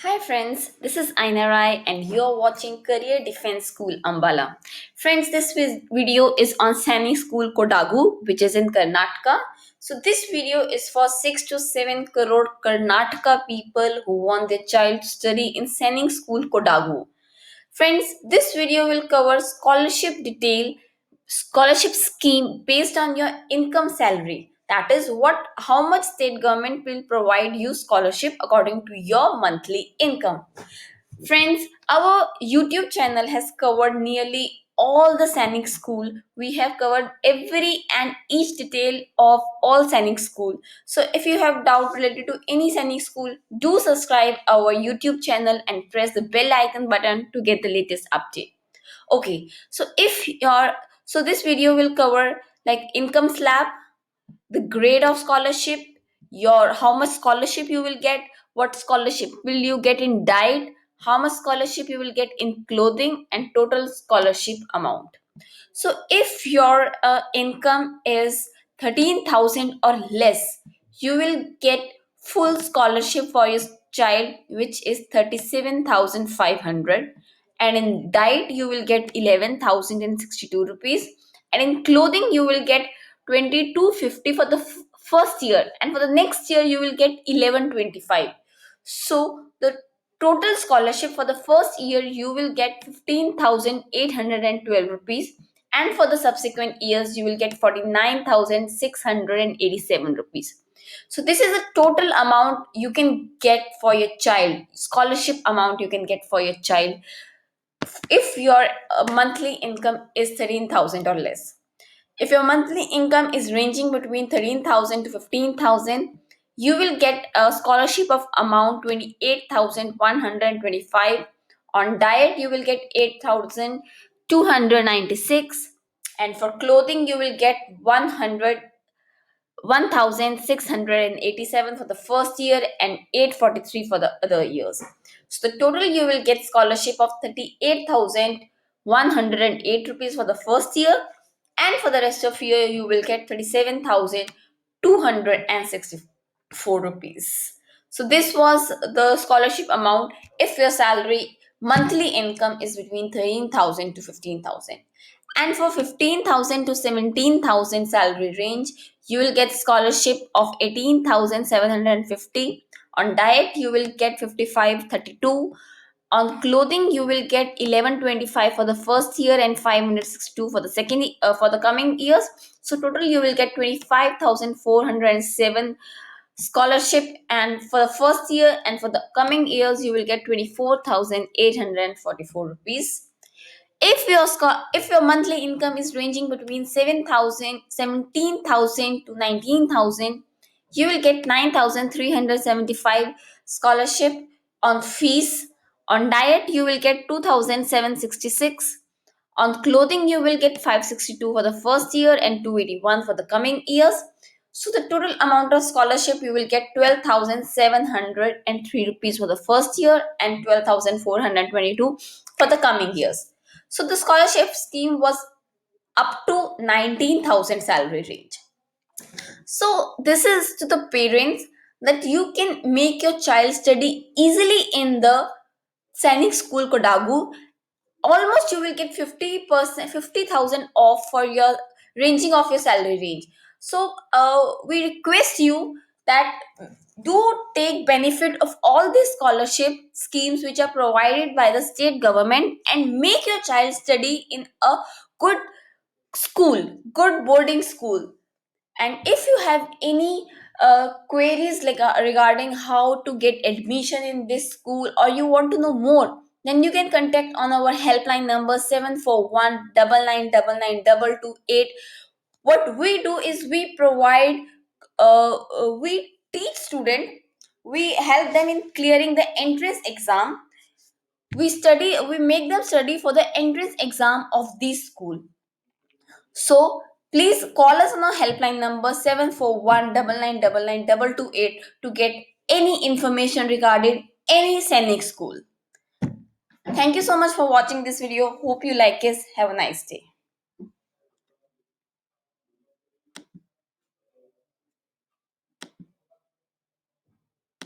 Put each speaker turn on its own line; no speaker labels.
Hi friends, this is Aina Rai and you're watching Career Defense School Ambala. Friends, this video is on Sainik School Kodagu, which is in Karnataka. So this video is for 6 to 7 crore Karnataka people who want their child to study in Sainik School Kodagu. Friends, this video will cover scholarship scheme based on your income salary. That is how much state government will provide you scholarship according to your monthly income. Friends, our YouTube channel has covered nearly all the Sainik School. We have covered every and each detail of all Sainik School. So if you have doubt related to any Sainik School, do subscribe our YouTube channel and press the bell icon button to get the latest update. Okay, so this video will cover like income slab, the grade of scholarship, your how much scholarship you will get, what scholarship will you get in diet, how much scholarship you will get in clothing, and total scholarship amount. So if your income is 13,000 or less, you will get full scholarship for your child, which is 37,500. And in diet, you will get 11,062 rupees. And in clothing, you will get 2250 for the first year. And for the next year, you will get 1125. So the total scholarship for the first year, you will get 15,812 rupees, and for the subsequent years you will get 49,687 rupees. So this is the total amount you can get for your child, scholarship amount you can get for your child if your monthly income is 13,000 or less. If your monthly income is ranging between 13,000 to 15,000, you will get a scholarship of amount 28,125. On diet, you will get 8,296. And for clothing, you will get 1,687 for the first year and 843 for the other years. So the total you will get scholarship of 38,108 rupees for the first year, and for the rest of year you will get 37,264 rupees. So this was the scholarship amount if your salary monthly income is between 13,000 to 15,000. And for 15,000 to 17,000 salary range, you will get scholarship of 18,750. On diet, you will get 5532. On clothing, you will get 1125 for the first year and 562 for the for the coming years. So total, you will get 25,407 scholarship, and for the first year and for the coming years, you will get 24,844 rupees. If your monthly income is ranging between 7,000 17,000 to 19,000, you will get 9,375 scholarship on fees. On diet, you will get 2,766. On clothing, you will get 562 for the first year and 281 for the coming years. So the total amount of scholarship you will get 12,703 rupees for the first year and 12,422 for the coming years. So the scholarship scheme was up to 19,000 salary range. So this is to the parents that you can make your child study easily in the Sainik School Kodagu. Almost you will get 50%, 50,000 off for your ranging of your salary range. So we request you that do take benefit of all these scholarship schemes which are provided by the state government, and make your child study in a good school, good boarding school. And if you have any queries like regarding how to get admission in this school, or you want to know more, then you can contact on our helpline number 741 9999 228. What we do is we provide we teach student, we help them in clearing the entrance exam. We make them study for the entrance exam of this school. So please call us on our helpline number 741 9999 228 to get any information regarding any Sainik school. Thank you so much for watching this video. Hope you like it. Have a nice day.